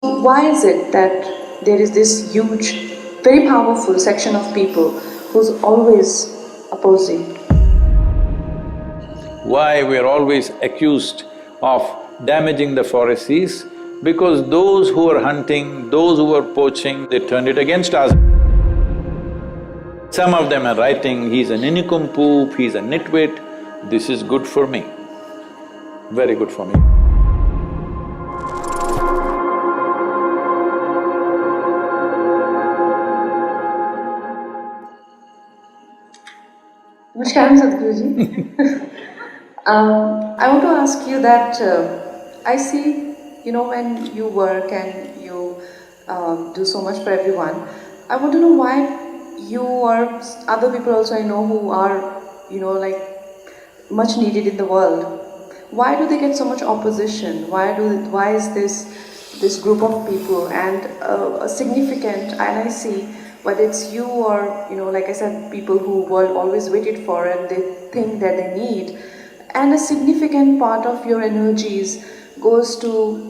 Why is it that there is this huge, very powerful section of people who's always opposing? Why we are always accused of damaging the forest is because those who are hunting, those who are poaching, they turned it against us. Some of them are writing, he's an nincompoop, he's a nitwit. This is good for me, very good for me. Namaskaram, Sadhguruji. I want to ask you that I see, when you work and you do so much for everyone, I want to know why you or other people also I know who are, like much needed in the world. Why do they get so much opposition? Why is this group of people and a significant, and I see whether it's you or like I said, people who world always waited for and they think that they need, and a significant part of your energies goes to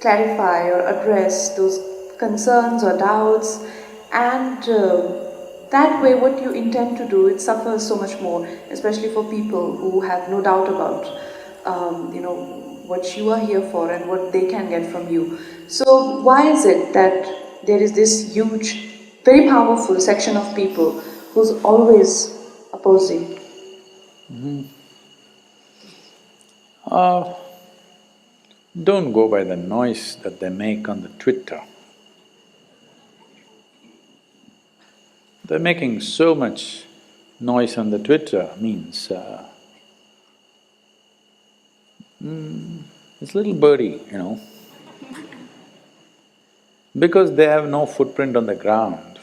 clarify or address those concerns or doubts, and that way what you intend to do, it suffers so much more, especially for people who have no doubt about what you are here for and what they can get from you. So why is it that there is this huge, very powerful section of people who's always opposing? Don't go by the noise that they make on the Twitter. They're making so much noise on the Twitter means it's little birdie, because they have no footprint on the ground,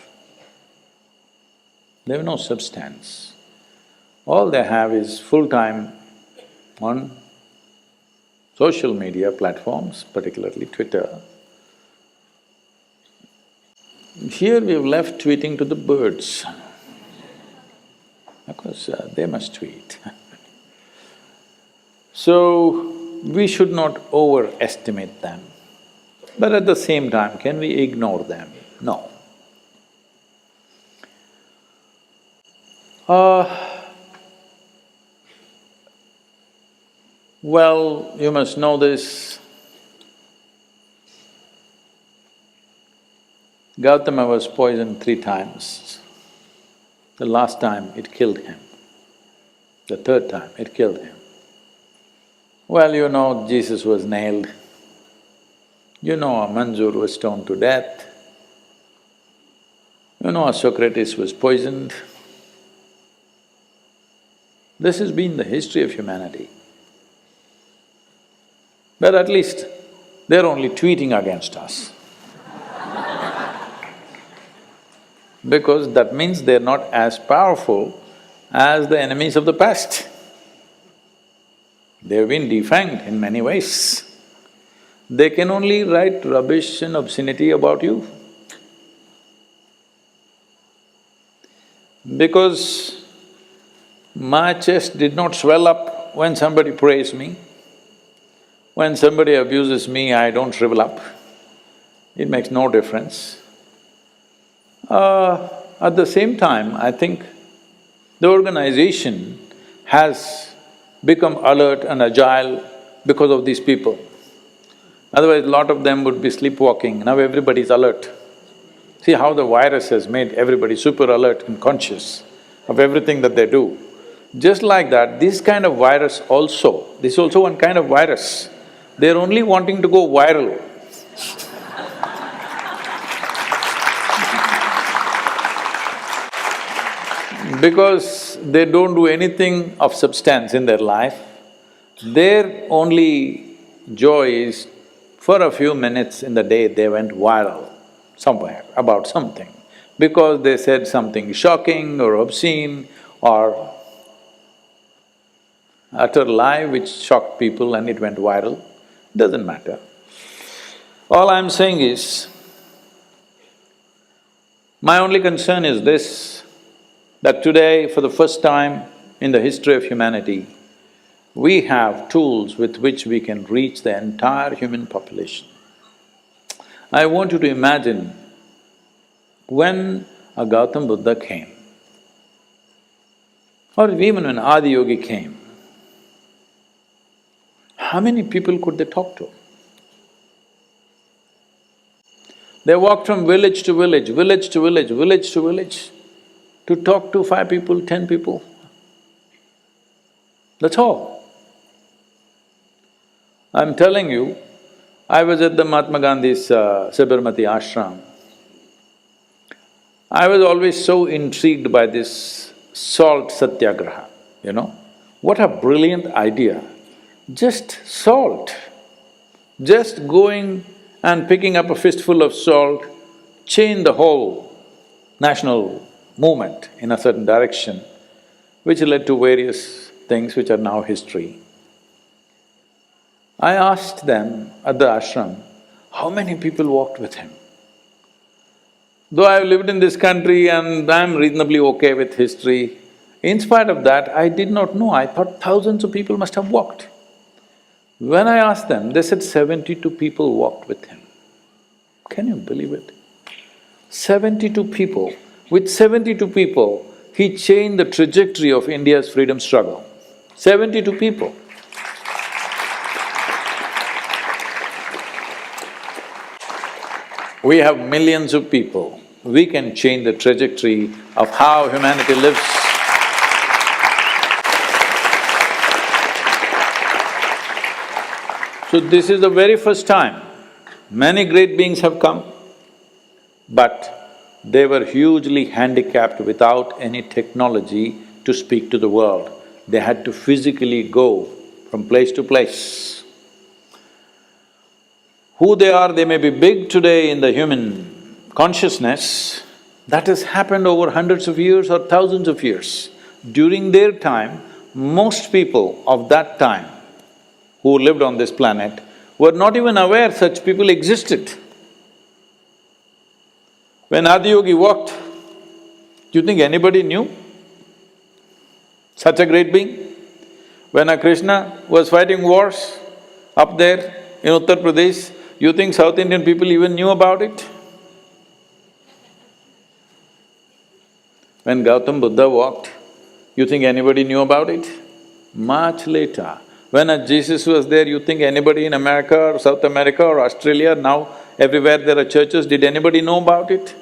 they have no substance. All they have is full-time on social media platforms, particularly Twitter. Here we've left tweeting to the birds, because they must tweet. So, we should not overestimate them, but at the same time, can we ignore them? No. Well, you must know this. Gautama was poisoned 3 times. The last time it killed him. The 3rd time it killed him. Well, Jesus was nailed. Manjur was stoned to death. Socrates was poisoned. This has been the history of humanity. But at least they're only tweeting against us. Because that means they're not as powerful as the enemies of the past. They've been defanged in many ways. They can only write rubbish and obscenity about you. Because my chest did not swell up when somebody praised me. When somebody abuses me, I don't shrivel up. It makes no difference. At the same time, I think the organization has become alert and agile because of these people. Otherwise, a lot of them would be sleepwalking. Now everybody's alert. See how the virus has made everybody super alert and conscious of everything that they do. Just like that, this kind of virus also, this is also one kind of virus. They're only wanting to go viral. Because they don't do anything of substance in their life, their only joy is for a few minutes in the day they went viral somewhere about something, because they said something shocking or obscene or utter lie which shocked people and it went viral, doesn't matter. All I'm saying is, my only concern is this, that today, for the first time in the history of humanity, we have tools with which we can reach the entire human population. I want you to imagine when a Gautam Buddha came, or even when Adi Yogi came, how many people could they talk to? They walked from village to village, village to village, village to village, to talk to 5 people, 10 people. That's all. I'm telling you, I was at the Mahatma Gandhi's Sabarmati ashram. I was always so intrigued by this salt satyagraha, you know. What a brilliant idea. Just salt. Just going and picking up a fistful of salt changed the whole national movement in a certain direction, which led to various things which are now history. I asked them at the ashram, how many people walked with him? Though I've lived in this country and I'm reasonably okay with history, in spite of that, I did not know, I thought thousands of people must have walked. When I asked them, they said 72 people walked with him. Can you believe it? 72 people. With 72 people, he changed the trajectory of India's freedom struggle. 72 people. We have millions of people. We can change the trajectory of how humanity lives. So this is the very first time many great beings have come, but they were hugely handicapped without any technology to speak to the world. They had to physically go from place to place. Who they may be big today in the human consciousness, that has happened over hundreds of years or thousands of years. During their time, most people of that time who lived on this planet were not even aware such people existed. When Adi Yogi walked, do you think anybody knew such a great being? When a Krishna was fighting wars up there in Uttar Pradesh, you think South Indian people even knew about it? When Gautam Buddha walked, you think anybody knew about it? Much later. When Jesus was there, you think anybody in America or South America or Australia, now everywhere there are churches, did anybody know about it?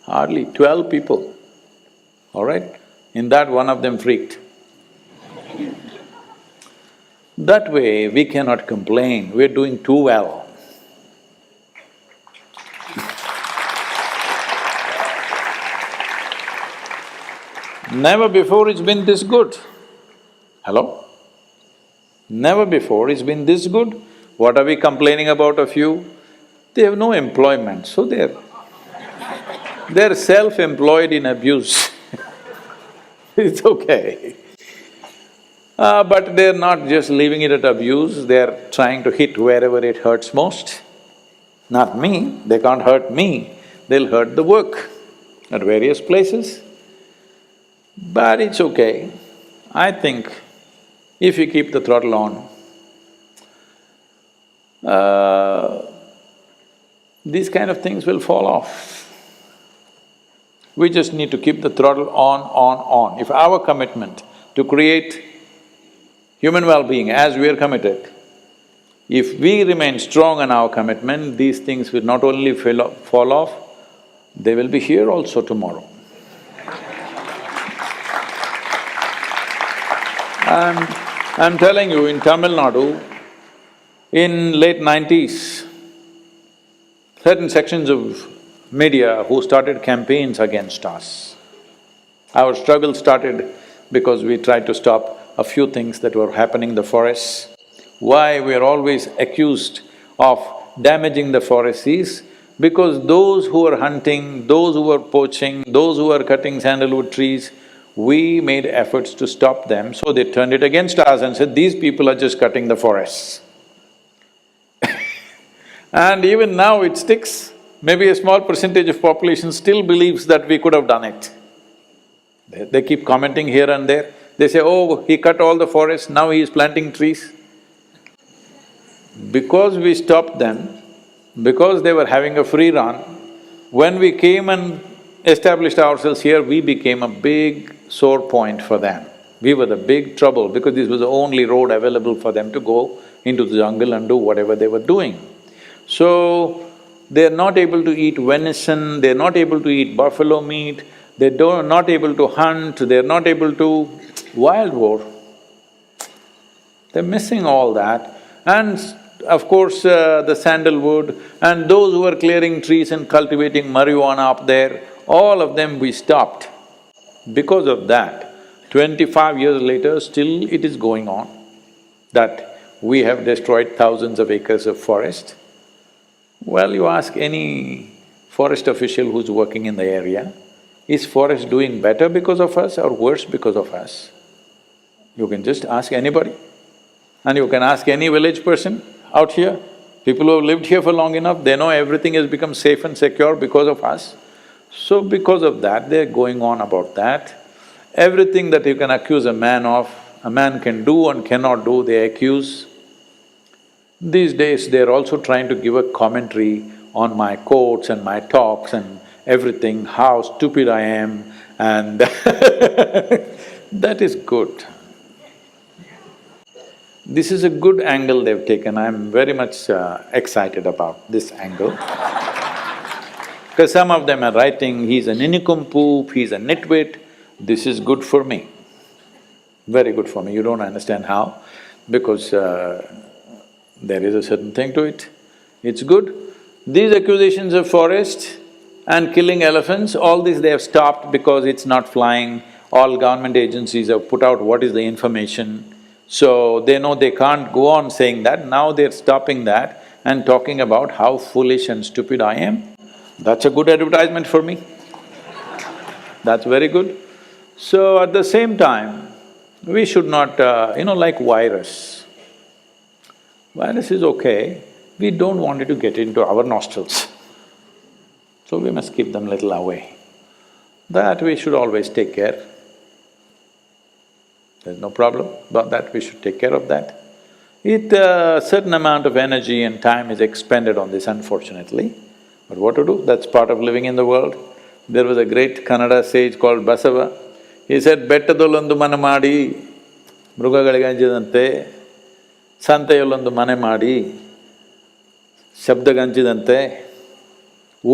Hardly 12 people, all right? In that, one of them freaked. That way, we cannot complain, we're doing too well. Never before it's been this good. Hello? Never before it's been this good. What are we complaining about a few? They have no employment, so they're self-employed in abuse. It's okay. But they're not just leaving it at abuse, they're trying to hit wherever it hurts most. Not me, they can't hurt me, they'll hurt the work at various places. But it's okay. I think if you keep the throttle on, these kind of things will fall off. We just need to keep the throttle on. If our commitment to create human well-being as we are committed, if we remain strong in our commitment, these things will not only fall off, they will be here also tomorrow. And I'm telling you, in Tamil Nadu, in late 90s, certain sections of media who started campaigns against us. Our struggle started because we tried to stop a few things that were happening in the forests. Why we are always accused of damaging the forests is because those who are hunting, those who are poaching, those who are cutting sandalwood trees, we made efforts to stop them, so they turned it against us and said, these people are just cutting the forests. And even now it sticks. Maybe a small percentage of population still believes that we could have done it. They keep commenting here and there. They say, oh, he cut all the forests, now he is planting trees. Because we stopped them, Because they were having a free run, when we came and established ourselves here, we became a big sore point for them. We were the big trouble because this was the only road available for them to go into the jungle and do whatever they were doing. So, they're not able to eat venison, they're not able to eat buffalo meat, they're not able to hunt, they're not able to… wild war. They're missing all that. And of course, the sandalwood and those who were clearing trees and cultivating marijuana up there, all of them we stopped. Because of that, 25 years later, still it is going on, that we have destroyed thousands of acres of forest. Well, you ask any forest official who's working in the area, is forest doing better because of us or worse because of us? You can just ask anybody. And you can ask any village person out here, people who have lived here for long enough, they know everything has become safe and secure because of us. So because of that, they're going on about that. Everything that you can accuse a man of, a man can do and cannot do, they accuse. These days, they're also trying to give a commentary on my quotes and my talks and everything, how stupid I am and that is good. This is a good angle they've taken, I'm very much excited about this angle. Because some of them are writing, he's an nincompoop, he's a nitwit, this is good for me, very good for me. You don't understand how, because there is a certain thing to it, it's good. These accusations of forest and killing elephants, all this they have stopped because it's not flying. All government agencies have put out what is the information. So they know they can't go on saying that, now they're stopping that and talking about how foolish and stupid I am. That's a good advertisement for me. That's very good. So at the same time, we should not, like virus. Virus is okay, we don't want it to get into our nostrils. So we must keep them little away. That we should always take care. There's no problem about that, we should take care of that. A certain amount of energy and time is expended on this, unfortunately. But what to do, that's part of living in the world. There was a great Kannada sage called Basava. He said, ಬೆಟ್ಟದಲ್ಲೊಂದು ಮನೆ ಮಾಡಿ ಮೃಗಗಳಿಗೆ ಅಂಜಿದಂತೆ, ಸಂತೆಯಲ್ಲೊಂದು ಮನೆ ಮಾಡಿ ಶಬ್ದಗಂಜಿದಂತೆ,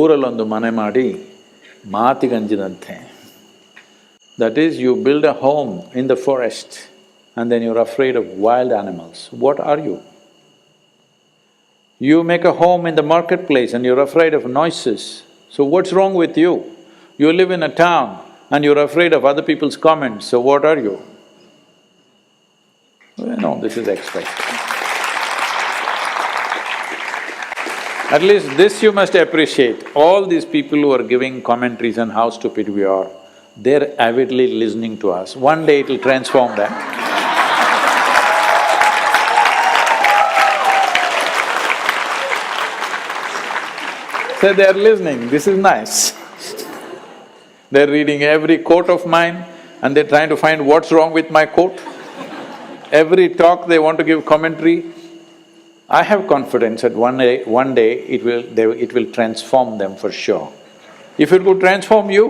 ಊರಲ್ಲೊಂದು ಮನೆ ಮಾಡಿ ಮಾತಿಗಂಜಿದಂತೆ. That is, you build a home in the forest and then you're afraid of wild animals. What are you? You make a home in the marketplace and you're afraid of noises. So what's wrong with you? You live in a town and you're afraid of other people's comments, so what are you? Well, no, this is extra. At least this you must appreciate, all these people who are giving commentaries on how stupid we are, they're avidly listening to us. One day it'll transform them. So they're listening, this is nice. They're reading every quote of mine and they're trying to find what's wrong with my quote. Every talk they want to give commentary. I have confidence that one day it will transform them for sure. If it could transform you,